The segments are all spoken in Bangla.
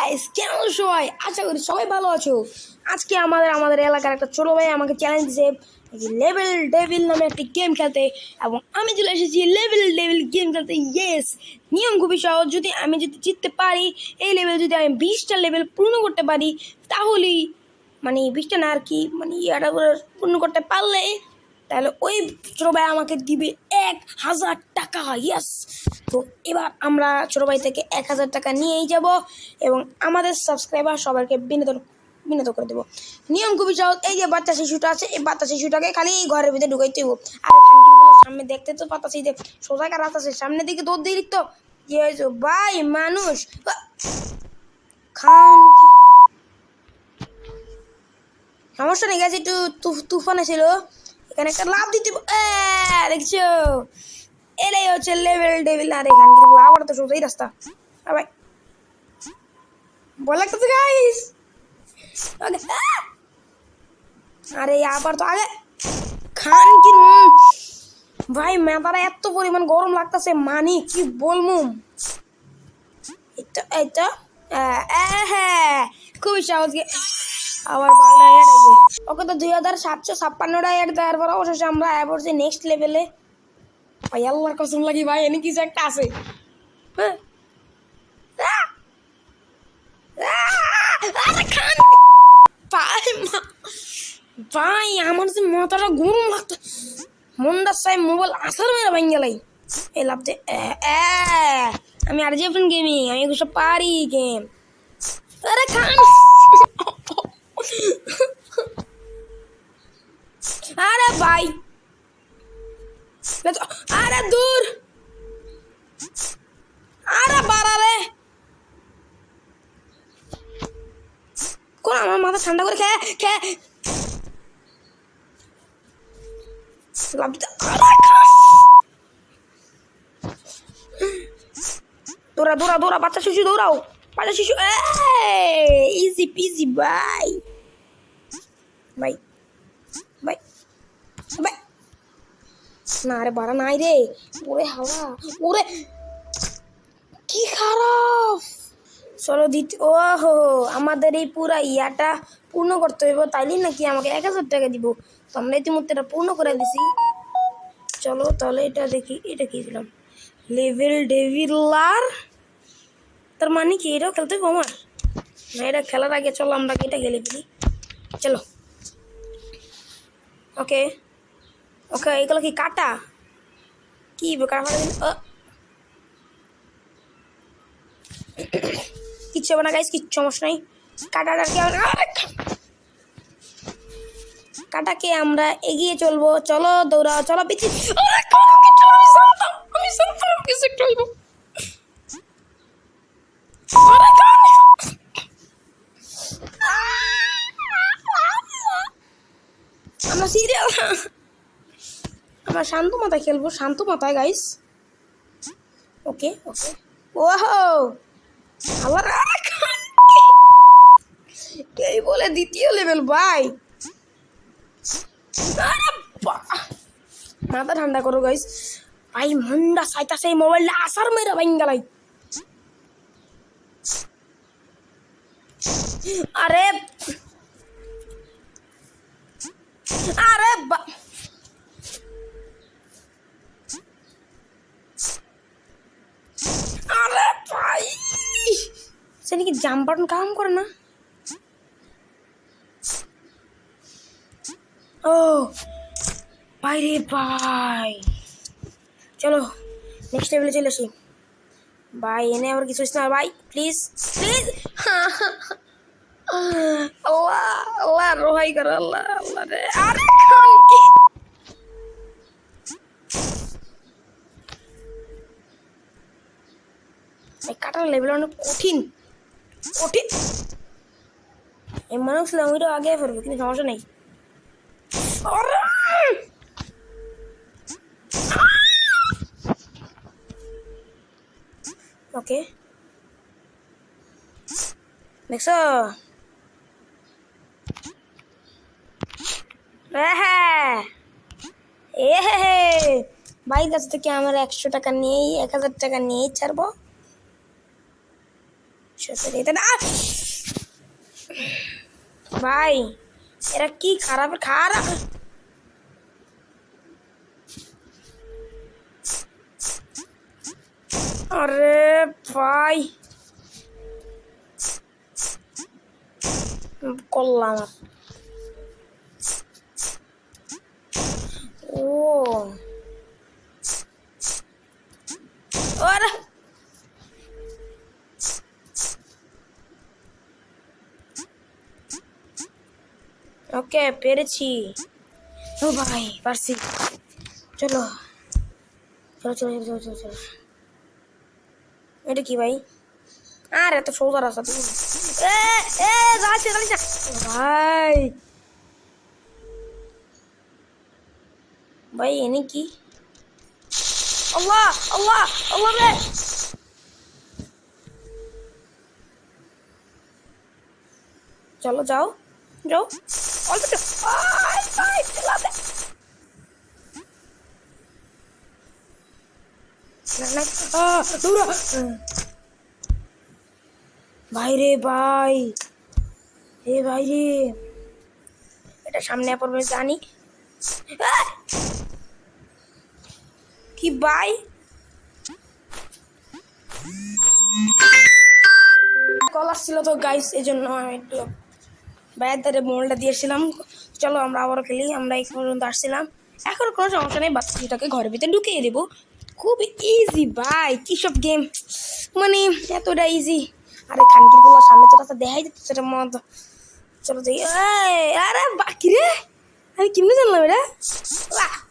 গাইস, কেমন সবাই? আশা করি সবাই ভালো আছো। আজকে আমাদের এলাকার একটা ছোট ভাই আমাকে চ্যালেঞ্জ দিয়েছে লেভেল ডেভিল নামে একটি গেম খেলতে, এবং আমি চলে এসেছি লেভেল ডেভিল গেম খেলতে। ইয়েস, নিয়ম খুবই সহজ। আমি যদি জিততে পারি এই লেভেল, যদি আমি 20টা লেভেল পূর্ণ করতে পারি, তাহলেই 20টা না আর কি, এটা পূর্ণ করতে পারলে তাহলে ওই ছোটো ভাই আমাকে দিবে 1000 টাকা। ইয়েস, তো এবার আমরা ছোটো ভাই থেকে 1000 টাকা নিয়েই যাব এবং আমাদের সাবস্ক্রাইবার সবাইকে বিনোদন করে দেবো। নিয়ম খুবই সহজ। এই যে বাচ্চা শিশুটা আছে, এই বাচ্চা শিশুটাকে খালি এই ঘরের ভিতরে ঢুকাইতে হবো। আর সামনে দেখতে তো পাচ্ছি যে সোজা রাস্তা আছে, সামনের দিকে দৌড় দিয়ে লিখতো কি হয়েছে ভাই মানুষ খান। সমস্যা নেই গেছে, একটু তুফানে ছিল, এখানে একটা লাভ দিতে দেখছো, এটাই হচ্ছে লেভেল ডেভিল। আর এখান কিন্তু আবার তো সোজাই রাস্তা। ভাই ভয় লাগতেছে গাইস। আরে আবার তো আগে খান কি ভাই, মাথাটা এত পরিমাণ গরম লাগতেছে, কি বলবো। এটা এটা হ্যাঁ, খুবই সহজ। আবার বালটা অ্যাড আইয়ে ওকে তো 2756টা অ্যাড দেওয়ার পর অবশেষে আমরা পড়ছি নেক্সট লেভেলে। ভাই আল্লাহর কসম লাগি ভাই, এনে কিছু একটা আছে। ভাই আমার যে মাথাটা গরম লাগতো, মন্দার সাই মোবাইল আসার মেরে ভাই গেলাই। এই লাভতে আমি আর জেফেন গেমিং, আমি এগুলো পারি গেম। আরে খান, আরে ভাই, আরে দূর, আরে বাড়ালে কোন আমার মাথা ঠান্ডা করে খেয়ে খেয়ে দৌড়া দৌড়া দৌড়া, বাচ্চা শিশু দৌড়াও, বাচ্চা শিশু। ইজি পিজি ভাই ভাই ভাই ভাই। না রে বাড়া নাই রে, ওরে হাওয়া, ওরে কি খারাপ। চলো দিতে, ও হো, আমাদের এই পুরা ইয়াটা পূর্ণ করতে হইব, তাইলেই নাকি আমাকে 1000 টাকা দিব। তো আমরা ইতিমধ্যে এটা পূর্ণ করে দিছি। চলো তাহলে এটা দেখি, এটা কি দিলাম লেভেল ডেভিলার, তার মানে কি এটাও খেলতে হইব আমার? না, এটা খেলার আগে চলো আমরা এটা খেলে ফেলি। চলো, ওকে ওকে। এগুলো কি কাটা? কি কাটা কিচ্ছু হবে না গাইস, কিচ্ছু সমস্যা নাই। কাটাকে আমরা এগিয়ে চলবো। চলো দৌড়াও, চলো পিছিয়ে। আমরা সিরিয়াল, আমরা শান্ত মাথায় খেলবো, শান্ত মাথায় গাইস। ওকে ওকে, ওহো আবার এই বলে দ্বিতীয় লেভেল ভাই। মাথা ঠান্ডা করো গাইস। ভাই মন্ডা সাইতাছে এই মোবাইলটা আসার মেয়েরা ভাই গেলাই। আরে আরে আরে ভাই, সে নাকি জাম্প বাটন কাম করে না। ও ভাই রে ভাই, চলো নেক্সট লেভেলে চলে আসি ভাই। এনে আবার কিছু না ভাই, প্লিজ প্লিজ। আল্লাহ আল্লাহ রোহাই কর, আল্লাহ আল্লাহ রে। আরে খান কি এই কাটার লেভেল অনেক কঠিন কঠিন। এই মনে হচ্ছিল ওইটা আগে ফেলবো, কিন্তু সমস্যা নেই। ওকে দেখছো, হ্যাঁ ভাই কাছ থেকে আমার 100 টাকা নিয়েই 1000 টাকা নিয়েই ছাড়বো। ভাই এরা কি খারাপ খারাপ আরে ভাই করলাম ও আরে ওকে পেরেছি ও ভাই পারছি চলো চলো চলো চলো চলো চলো এটা কি ভাই আর এত সোজা রাস্তা তুমি যাচ্ছে ভাই ভাই এনে কি আল্লাহ আল্লাহ আল্লাহ রে চলো যাও যাও অল্প ভাই রে ভাই এ ভাই রে এটা সামনে পড়বে জানি কি ভাই কল আসছিল তো গাইস এই জন্য আমি একটু ভাইয়ের ধারে মোলটা দিয়েছিলাম চলো আমরা আবারও খেলি আমরা এই পর্যন্ত আসছিলাম এখন কোনো সমস্যা নেই বাচ্চাটাকে ঘরের ভিতরে ঢুকিয়ে দেবো খুব ইজি ভাই কী সব গেম মানে এতটা ইজি আরে খানকির পোলা সামনে তো রাস্তা দেখাই দিচ্ছে সেটা মত চলো যাই আরে বাকি রে আমি কেমনে জানলাম এটা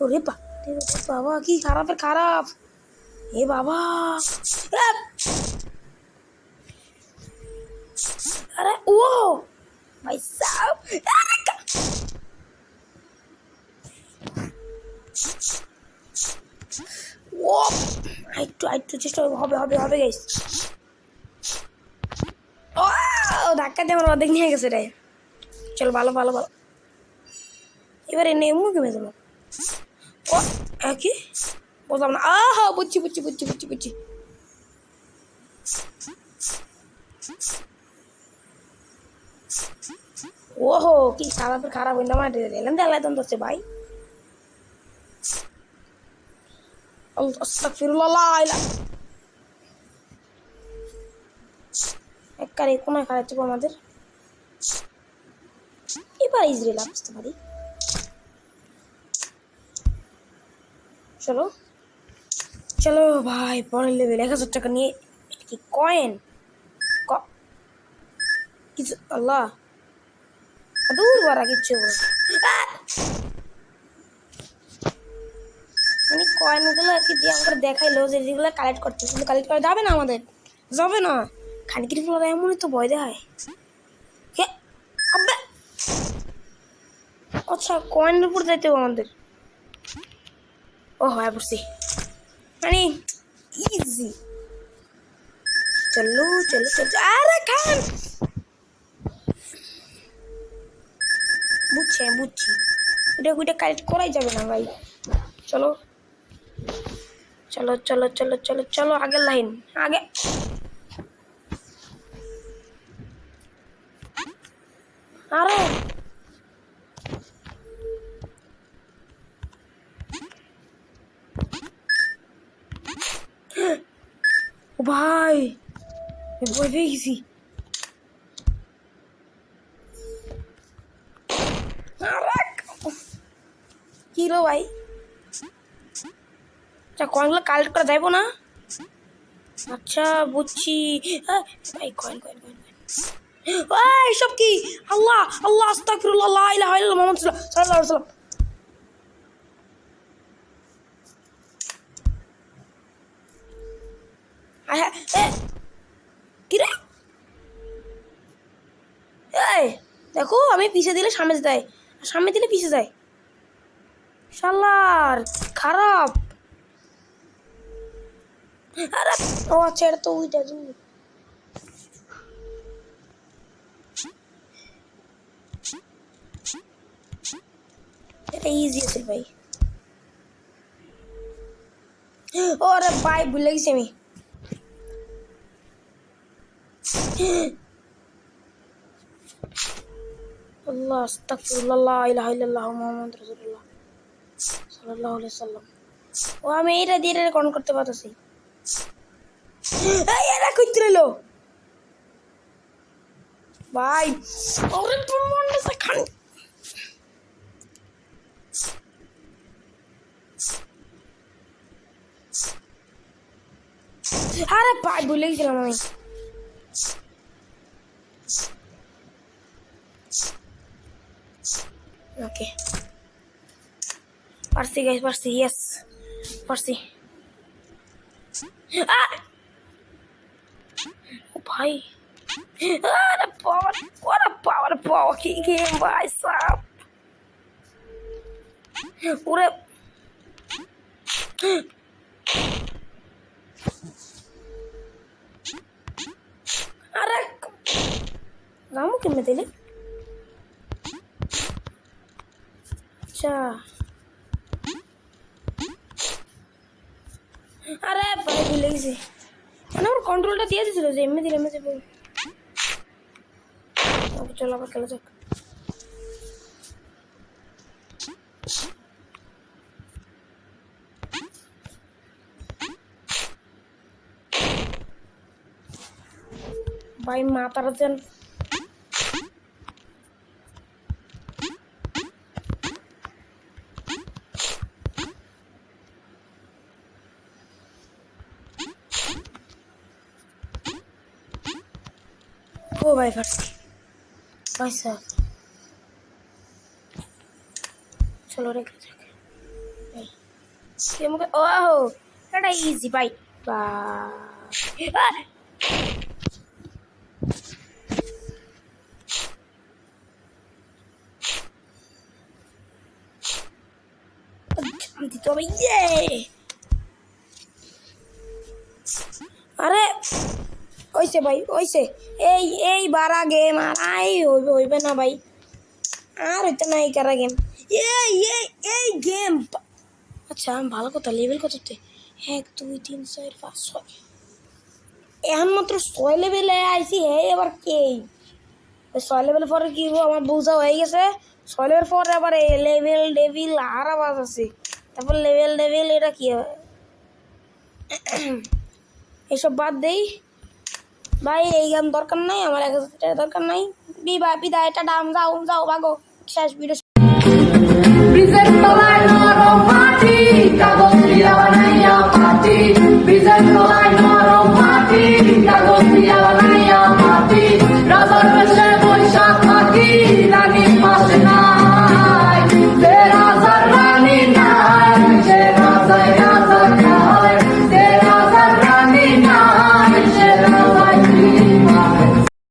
ওরে বাবা কি খারাপের খারাপ এ বাবা আরে ও ভাই সাহেব ও একটু চেষ্টা হবে হবে হবে গাইস ও ধাক্কা দিয়ে আমার অর্ধেক নিয়ে গেছে রে চল ভালো ভালো ভালো এবারে নেমু কেমে যাবো ও কি বুঝলাম না আহা বুঝছি বুঝছি বুঝছি বুঝছি বুঝছি ওহো কি খারাপের খারাপ হইল আমার এলাম দেখালাম তো ভাই আস্তাগফিরুল্লাহ একবারে কোনায় খারাপ আমাদের এবার ইসরায়েল আসতে পারি চলো চলো ভাই পরের লেভেল 1000 টাকা নিয়ে কি কয়েন কিছু আল্লাহ দূর বারা কিচ্ছু মানে কয়েনগুলো আর কি দিয়ে আমাকে দেখাইলো যে যেগুলো কালেক্ট করতে কিন্তু কালেক্ট করা যাবে না আমাদের যাবে না খানকির ফ্লোরা এমনই তো ভয় দেয় আচ্ছা কয়েনের উপর যাইতে হবে আমাদের ও হয় পড়ছি মানে ইজি চলো চলো চলো আরে খান বুঝছি বুঝছি ওইটা কালেক্ট করাই যাবে না ভাই চলো চলো চলো চলো চলো চলো আগের লাইন আগে আরে ও ভাই ভয় পেয়ে গেছি কি লো ভাই আচ্ছা কয়েনগুলো কালেক্ট করা যাইব না আচ্ছা বুঝছি ভাই কয়েন কয়েন কয়েন এইসব কি আল্লাহ আল্লাহ আস্তাগফিরুল্লাহ লা ইলাহা ইল্লাল্লাহ মুহাম্মাদুর রাসূলুল্লাহ সাল্লাল্লাহু আলাইহি ওয়াসাল্লাম কি রে এই দেখো আমি পিছে দিলে সামনে যায় সামনে দিলে পিছে যায় শালার খারাপ আরে ও আচ্ছা এটা তো ওইটা এটা ইজি আছে ভাই ওরে ভাই ভুলে গেছি আমি আল্লাহ আস্তাগফিরুল্লাহ লা ইলাহা ইল্লাল্লাহ মুহাম্মাদুর রাসূলুল্লাহ সাল্লাল্লাহু আলাইহি ওয়াসাল্লাম। ও আমি এটা দিয়ে রেকর্ড করতে পারতেছি। এই এরা কইতে রইলো ভাই, ওরে প্রমাণটা খান। আরে ভাই ভুলে গেছিলাম আমি। ওকে পারছি গাইস, পারছি, ইয়েস পারছি। ও ভাই আরে পাওয়ার, ওরে পাওয়ার পাওয়ার কি গেম ভাই সাব। ওরে আরে গামু কেমনে দিলে? আচ্ছা আরে ভাই ভুলে গেছি, মানে আমার কন্ট্রোলটা দিয়ে দিয়েছিল যে এমনি দিলে এমনি দেবো। চলো আবার খেলা যাক। ভাই মাতারা যেন ও ভাই ফার্স্ট ভাই সাহেব চলো রেখে যাক। আমাকে ও এটা ইজি ভাই বা দিতে হবে। ইয়ে আরে ওইসে ভাই ওইসে এই এই বারা গেম আর আই হইবে হইবে না ভাই, আর হইতে না এই কারা গেম। এই এই এই গেম আচ্ছা ভালো কথা। লেভেল কততে? 1 2 3 4 5 6 এখন মাত্র 6 লেভেলে আইছি। হে এবার কে 6 লেভেল পরে কি হবো আমার বোঝা হয়ে গেছে। 6 লেভেল পরে আবার লেভেল ডেভিল আর আওয়াজ আছে। তারপর লেভেল ডেভিল এটা কি হবে? এসব বাদ দেই ভাই, এই গেম দরকার নাই আমার, 1000 টাকা দরকার নাই। বিদায়, এটা দাম যাও যাও ভাগো, শেষ ভিডিও। Present the line,